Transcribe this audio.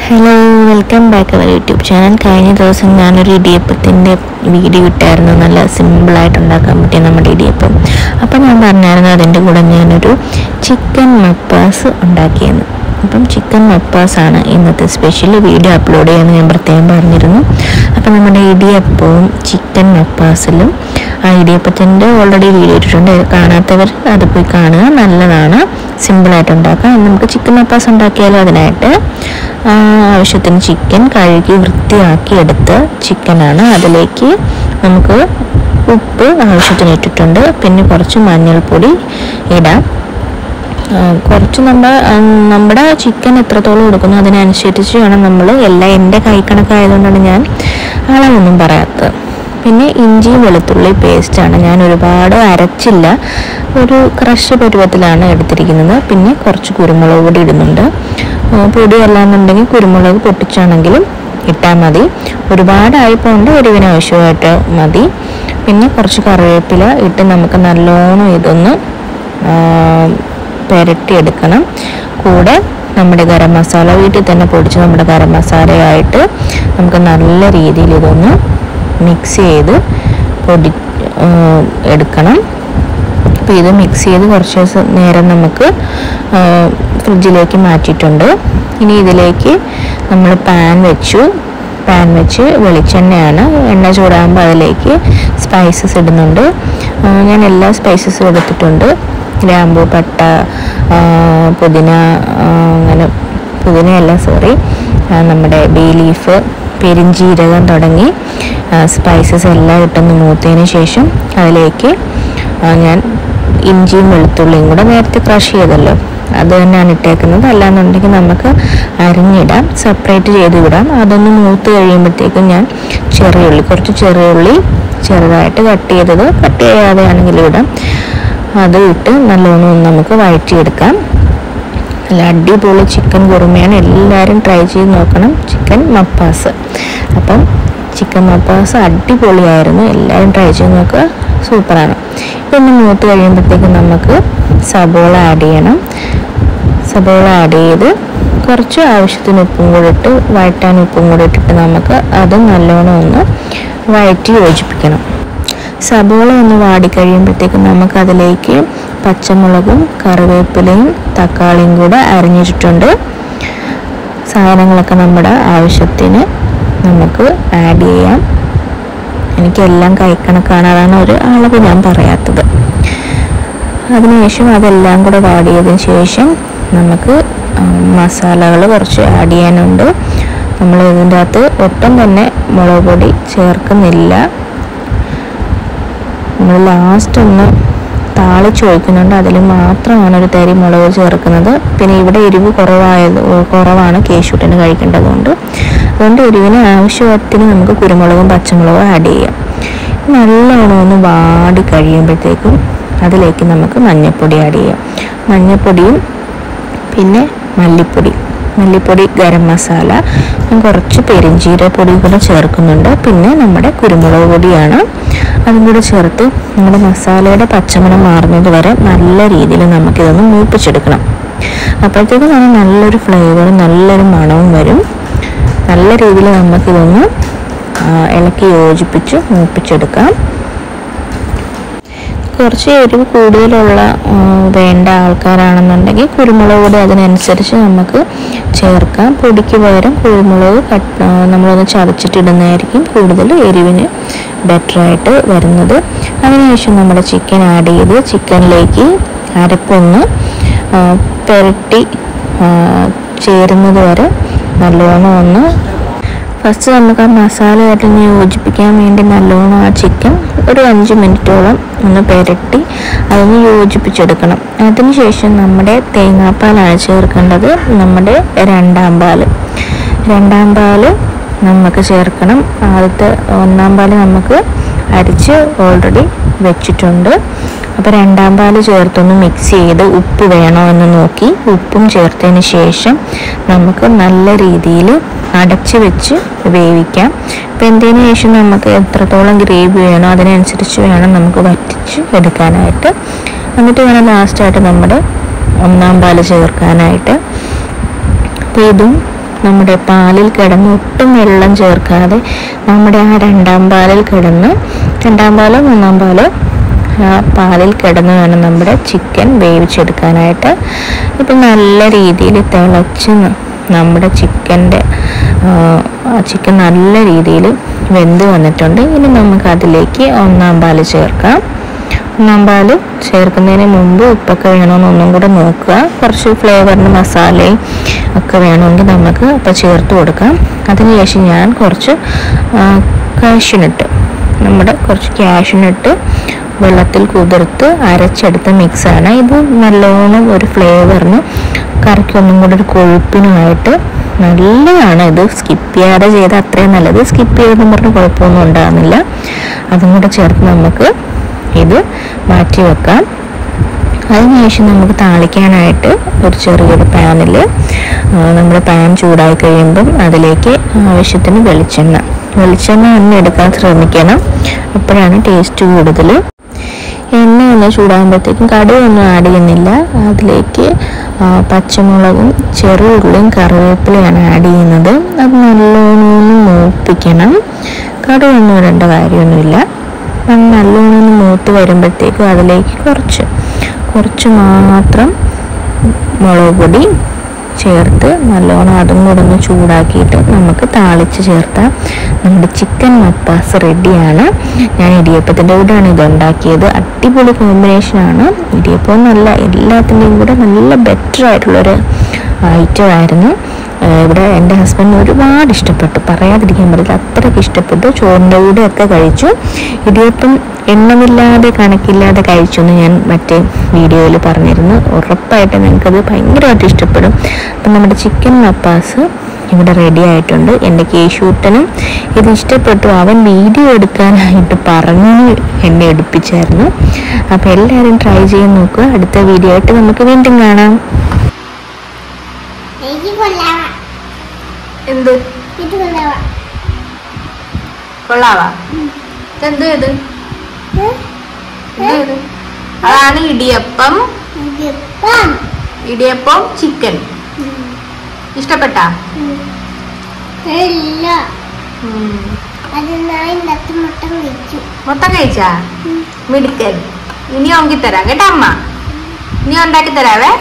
Hello, welcome back our YouTube channel. കഴിഞ്ഞ ദിവസം ഞാനൊരു ഇടിയപ്പത്തിൻ്റെ വീഡിയോ ഇട്ടായിരുന്നു. നല്ല സിമ്പിളായിട്ട് ഉണ്ടാക്കാൻ പറ്റിയ നമ്മുടെ ഇടിയപ്പം. അപ്പം ഞാൻ പറഞ്ഞായിരുന്നു അതിൻ്റെ കൂടെ ഞാനൊരു ചിക്കൻ മപ്പാസ് ഉണ്ടാക്കിയെന്ന്. അപ്പം ചിക്കൻ മപ്പാസാണ് ഇന്നത്തെ സ്പെഷ്യൽ. വീഡിയോ അപ്ലോഡ് ചെയ്യാമെന്ന് ഞാൻ പ്രത്യേകം പറഞ്ഞിരുന്നു. അപ്പം നമ്മുടെ ഇടിയപ്പവും ചിക്കൻ മപ്പാസിലും ആ ഇടിയപ്പത്തിൻ്റെ ഓൾറെഡി വീഡിയോ ഇട്ടിട്ടുണ്ട്. കാണാത്തവർ അത് പോയി കാണുക, നല്ലതാണ്, സിമ്പിളായിട്ട് ഉണ്ടാക്കാം. നമുക്ക് ചിക്കൻ മപ്പാസ് ഉണ്ടാക്കിയാലും അതിനായിട്ട് ആവശ്യത്തിന് ചിക്കൻ കഴുകി വൃത്തിയാക്കി എടുത്ത ചിക്കനാണ്. അതിലേക്ക് നമുക്ക് ഉപ്പ് ആവശ്യത്തിന് ഇട്ടിട്ടുണ്ട്. പിന്നെ കുറച്ച് മഞ്ഞൾപ്പൊടി ഇടാം. കുറച്ച് നമ്മുടെ ചിക്കൻ എത്രത്തോളം എടുക്കുന്നു അതിനനുസരിച്ച് വേണം നമ്മൾ എല്ലാം. എൻ്റെ കൈക്കണക്കായതുകൊണ്ടാണ് ഞാൻ അളവൊന്നും പറയാത്തത്. പിന്നെ ഇഞ്ചിയും വെളുത്തുള്ളി പേസ്റ്റാണ്. ഞാൻ ഒരുപാട് അരച്ചില്ല, ഒരു ക്രഷ് പരുവത്തിലാണ് എടുത്തിരിക്കുന്നത്. പിന്നെ കുറച്ച് കുരുമുളക് പൊടി ഇടുന്നുണ്ട്. പൊടി അല്ലാന്നുണ്ടെങ്കിൽ കുരുമുളക് പൊട്ടിച്ചാണെങ്കിലും ഇട്ടാൽ മതി. ഒരുപാടായിപ്പോണ്ട് എരിവിന് ആവശ്യമായിട്ട് മതി. പിന്നെ കുറച്ച് കറിവേപ്പില ഇട്ട് നമുക്ക് നല്ലോണം ഇതൊന്ന് പുരട്ടിയെടുക്കണം. കൂടെ നമ്മുടെ ഗരം മസാല വീട്ടിൽ തന്നെ പൊടിച്ച് നമ്മുടെ ഗരം മസാലയായിട്ട് നമുക്ക് നല്ല രീതിയിൽ ഇതൊന്ന് മിക്സ് ചെയ്ത് എടുക്കണം. അപ്പോൾ ഇത് മിക്സ് ചെയ്ത് കുറച്ച് നേരം നമുക്ക് ഫ്രിഡ്ജിലേക്ക് മാറ്റിയിട്ടുണ്ട്. ഇനി ഇതിലേക്ക് നമ്മൾ പാൻ വെച്ച് വെളിച്ചെണ്ണയാണ്. എണ്ണ ചൂടാകുമ്പോൾ അതിലേക്ക് സ്പൈസസ് ഇടുന്നുണ്ട്. ഞാൻ എല്ലാ സ്പൈസസും എടുത്തിട്ടുണ്ട്. ഗ്രാമ്പൂ, പട്ട, പുതിന, അങ്ങനെ നമ്മുടെ ബേ ലീഫ്, പെരിഞ്ചീരകം തുടങ്ങി സ്പൈസസ് എല്ലാം ഇട്ടൊന്ന് മൂത്തതിന് ശേഷം അതിലേക്ക് ഞാൻ ഇഞ്ചിയും വെളുത്തുള്ളിയും കൂടെ നേരത്തെ ക്രഷ് ചെയ്തല്ലോ അത് തന്നെയാണ് ഇട്ടേക്കുന്നത്. അല്ലാന്നുണ്ടെങ്കിൽ നമുക്ക് അരിഞ്ഞിടാം, സെപ്പറേറ്റ് ചെയ്ത് വിടാം. അതൊന്ന് മൂത്ത് കഴിയുമ്പോഴത്തേക്കും ഞാൻ കുറച്ച് ചെറിയുള്ളി ചെറുതായിട്ട് കട്ട് ചെയ്യാതെ ആണെങ്കിലും ഇടാം. അത് ഇട്ട് നല്ലോണം നമുക്ക് വഴറ്റിയെടുക്കാം. നല്ല അടിപൊളി ചിക്കൻ കുറുമയാണ്. എല്ലാവരും ട്രൈ ചെയ്ത് നോക്കണം, ചിക്കൻ മപ്പാസ്. അപ്പം ചിക്കൻ മപ്പാസ് അടിപൊളിയായിരുന്നു. എല്ലാവരും ട്രൈ ചെയ്ത് നോക്കുക, സൂപ്പറാണ്. ഇതൊന്ന് മൂത്ത് കഴിയുമ്പോഴത്തേക്കും നമുക്ക് സബോള ആഡ് ചെയ്യണം. സബോള ആഡ് ചെയ്ത് കുറച്ച് ആവശ്യത്തിന് ഉപ്പും കൂടെ ഇട്ട് വഴറ്റാൻ ഉപ്പും കൂടെ ഇട്ടിട്ട് നമുക്ക് അത് നല്ലോണം ഒന്ന് വഴറ്റി യോജിപ്പിക്കണം. സബോള ഒന്ന് വാടിക്കഴിയുമ്പോഴത്തേക്കും നമുക്കതിലേക്ക് പച്ചമുളകും കറിവേപ്പിലയും തക്കാളിയും കൂടെ അരിഞ്ഞിട്ടുണ്ട്. സാധനങ്ങളൊക്കെ നമ്മുടെ ആവശ്യത്തിന് നമുക്ക് ആഡ് ചെയ്യാം. എനിക്കെല്ലാം കൈക്കണക്കാണ്, അതാണ് ഒരു അളവ് ഞാൻ പറയാത്തത്. അതിനുശേഷം അതെല്ലാം കൂടെ വാടിയതിന് ശേഷം നമുക്ക് മസാലകൾ കുറച്ച് ആഡ് ചെയ്യാനുണ്ട്. നമ്മൾ ഇതിൻ്റെ അകത്ത് ഒട്ടും തന്നെ മുളക് പൊടി ചേർക്കുന്നില്ല. നമ്മൾ ലാസ്റ്റ് ഒന്ന് താളിച്ച് ഒഴിക്കുന്നുണ്ട്, അതിൽ മാത്രമാണ് ഒരു തരി മുളക് ചേർക്കുന്നത്. പിന്നെ ഇവിടെ എരിവ് കുറവാണ് കേശൂട്ടിന് കഴിക്കേണ്ടതുകൊണ്ട്. അതുകൊണ്ട് എരിവിന് ആവശ്യത്തിന് നമുക്ക് കുരുമുളകും പച്ചമുളകും ആഡ് ചെയ്യാം. നല്ലോണം ഒന്ന് വാടി കഴിയുമ്പോഴത്തേക്കും അതിലേക്ക് നമുക്ക് മഞ്ഞൾപ്പൊടി ആഡ് ചെയ്യാം. മഞ്ഞൾപ്പൊടിയും പിന്നെ മല്ലിപ്പൊടി, ഗരം മസാല, കുറച്ച് പെരിഞ്ചീരപ്പൊടി കൂടെ ചേർക്കുന്നുണ്ട്. പിന്നെ നമ്മുടെ കുരുമുളക് പൊടിയാണ്, അതും കൂടെ ചേർത്ത് നമ്മുടെ മസാലയുടെ പച്ചമണം മാറുന്നത് വരെ നല്ല രീതിയിൽ നമുക്കിതൊന്ന് മൂപ്പിച്ചെടുക്കണം. അപ്പോഴത്തേക്കും നല്ലൊരു ഫ്ലേവറും നല്ലൊരു മണവും വരും. നല്ല രീതിയിൽ നമുക്കിതൊന്ന് ഇളക്കി യോജിപ്പിച്ച് മൂപ്പിച്ചെടുക്കാം. കുറച്ച് എരിവ് കൂടുതലുള്ള വേണ്ട ആൾക്കാരാണെന്നുണ്ടെങ്കിൽ കുരുമുളക് പൊടി അതിനനുസരിച്ച് നമുക്ക് ചേർക്കാം. പൊടിക്ക് പകരം കുരുമുളക് നമ്മളൊന്ന് ചതച്ചിട്ടിടുന്നതായിരിക്കും കൂടുതൽ എരിവിന് ബെറ്ററായിട്ട് വരുന്നത്. അതിനുശേഷം നമ്മുടെ ചിക്കൻ ആഡ് ചെയ്ത് ചിക്കനിലേക്ക് അരപ്പൊന്ന് പുരട്ടി ചേരുന്നത് വരെ നല്ലോണം ഒന്ന് ഫസ്റ്റ് നമുക്ക് ആ മസാലയായിട്ട് യോജിപ്പിക്കാൻ വേണ്ടി നല്ലോണം ആ ചിക്കൻ ഒരു 5 മിനിറ്റോളം ഒന്ന് പുരട്ടി അതൊന്ന് യോജിപ്പിച്ചെടുക്കണം. അതിനുശേഷം നമ്മുടെ തേങ്ങാപ്പാലാണ് ചേർക്കേണ്ടത്. നമ്മുടെ രണ്ടാം പാല് നമുക്ക് ചേർക്കണം. ഒന്നാം പാല് നമുക്ക് അരിച്ച് ഓൾറെഡി വെച്ചിട്ടുണ്ട്. അപ്പോൾ രണ്ടാം പാല് ചേർത്തൊന്ന് മിക്സ് ചെയ്ത് ഉപ്പ് വേണോ എന്ന് നോക്കി ഉപ്പും ചേർത്തതിന് ശേഷം നമുക്ക് നല്ല രീതിയിൽ അടച്ച് വെച്ച് വേവിക്കാം. വെന്തതിന് ശേഷം നമുക്ക് എത്രത്തോളം ഗ്രേവി വേണോ അതിനനുസരിച്ച് വേണം നമുക്ക് വറ്റിച്ച് എടുക്കാനായിട്ട്. എന്നിട്ട് വേണം ലാസ്റ്റായിട്ട് നമ്മുടെ ഒന്നാം പാല് ചേർക്കാനായിട്ട്. അപ്പോൾ ഇതും നമ്മുടെ പാലിൽ കിടന്ന് ഒട്ടും വെള്ളം ചേർക്കാതെ നമ്മുടെ ആ രണ്ടാം പാലിൽ കിടന്ന്, രണ്ടാം പാലോ മൂന്നാം പാലോ ആ പാലിൽ കിടന്ന് വേണം നമ്മുടെ ചിക്കൻ വേവിച്ചെടുക്കാനായിട്ട്. ഇപ്പം നല്ല രീതിയിൽ തിളച്ച് നമ്മുടെ ചിക്കൻ നല്ല രീതിയിൽ വെന്ത് വന്നിട്ടുണ്ട്. ഇനി നമുക്ക് അതിലേക്ക് ഒന്നാം പാല് ചേർക്കാം. ഒന്നാം പാല് ചേർക്കുന്നതിന് മുമ്പ് ഉപ്പൊക്കെ വേണമെന്ന് ഒന്നും കൂടെ നോക്കുക. കുറച്ച് ഫ്ലേവറിന് മസാലയും ഒക്കെ വേണമെങ്കിൽ നമുക്ക് അപ്പോൾ ചേർത്ത് കൊടുക്കാം. അതിനുശേഷം ഞാൻ കുറച്ച് കാഷ്യൂനട്ട്, കുറച്ച് കാഷ്യൂനട്ട് വെള്ളത്തിൽ കുതിർത്ത് അരച്ചെടുത്ത മിക്സാണ് ഇത്. നല്ലോണം ഒരു ഫ്ലേവറിന്, കറിക്കൊന്നും കൂടെ ഒരു കൊഴുപ്പിനുമായിട്ട് നല്ലതാണ്. ഇത് സ്കിപ്പ് ചെയ്യാതെ ചെയ്താൽ അത്രയും നല്ലത്. സ്കിപ്പ് ചെയ്തെന്ന് പറഞ്ഞ് കുഴപ്പമൊന്നും ഉണ്ടാകുന്നില്ല. അതും കൂടെ ചേർത്ത് നമുക്ക് ഇത് മാറ്റി വെക്കാം. അതിനുശേഷം നമുക്ക് താളിക്കാനായിട്ട് ഒരു ചെറിയൊരു പാനിൽ നമ്മുടെ പാൻ ചൂടായി കഴിയുമ്പം അതിലേക്ക് ആവശ്യത്തിന് വെളിച്ചെണ്ണ തന്നെ എടുക്കാൻ ശ്രമിക്കണം. അപ്പോഴാണ് ടേസ്റ്റ് കൂടുതൽ. എണ്ണ ഒന്ന് ചൂടാകുമ്പോഴത്തേക്കും കടുകൊന്നും ആഡ് ചെയ്യുന്നില്ല. അതിലേക്ക് പച്ചമുളകും ചെറുള്ളിയും കറിവേപ്പിലയാണ് ആഡ് ചെയ്യുന്നത്. അത് നല്ലോണം മൂപ്പിക്കണം. കടുകൊന്നും ഇടേണ്ട കാര്യമൊന്നുമില്ല. നല്ലോണം മൂത്ത് വരുമ്പോഴത്തേക്കും അതിലേക്ക് കുറച്ച് മാത്രം മുളക് പൊടി ചേർത്ത് നല്ലോണം അതും കൂടെ ഒന്ന് ചൂടാക്കിയിട്ട് നമുക്ക് താളിച്ച് ചേർത്താൽ നമ്മുടെ ചിക്കൻ മപ്പാസ് റെഡിയാണ്. ഞാൻ ഇടിയപ്പത്തിൻ്റെ കൂടെയാണ് ഇതുണ്ടാക്കിയത്. അടിപൊളി കോമ്പിനേഷനാണ്. ഇടിയപ്പം നല്ല എല്ലാത്തിൻ്റെയും കൂടെ നല്ല ബെറ്റർ ആയിട്ടുള്ളൊരു ഐറ്റമായിരുന്നു. ഇവിടെ എൻ്റെ ഹസ്ബൻഡിന് ഒരുപാട് ഇഷ്ടപ്പെട്ടു, പറയാതിരിക്കാൻ പറ്റില്ല, അത്രയ്ക്ക് ഇഷ്ടപ്പെട്ടു. ചോറിൻ്റെ കൂടെ ഒക്കെ കഴിച്ചു. ഇടിയപ്പം എണ്ണമില്ലാതെ കണക്കില്ലാതെ കഴിച്ചു എന്ന് ഞാൻ മറ്റേ വീഡിയോയിൽ പറഞ്ഞിരുന്നു. ഉറപ്പായിട്ട് നിങ്ങൾക്കത് ഭയങ്കരമായിട്ട് ഇഷ്ടപ്പെടും. അപ്പം നമ്മുടെ ചിക്കൻ മപ്പാസ് ഇവിടെ റെഡി ആയിട്ടുണ്ട്. എൻ്റെ കേശൂട്ടനും ഇത് ഇഷ്ടപ്പെട്ടു. അവൻ വീഡിയോ എടുക്കാനായിട്ട് പറഞ്ഞ് എന്നെ എടുപ്പിച്ചായിരുന്നു. അപ്പോൾ എല്ലാവരും ട്രൈ ചെയ്ത് നോക്കുക. അടുത്ത വീഡിയോ ആയിട്ട് നമുക്ക് വീണ്ടും കാണാം. എന്ത് കൊള്ളാവാ? എന്ത് ഇത്? അതാണ് ഇടിയപ്പം ചിക്കൻ. ഇഷ്ടപ്പെട്ടാ? മൊത്തം കഴിച്ചാ? മിടുക്കൻ. ഇനി ഓങ്കി തരാം കേട്ടോ അമ്മ. ഇനി ഉണ്ടാക്കി തരാവേ.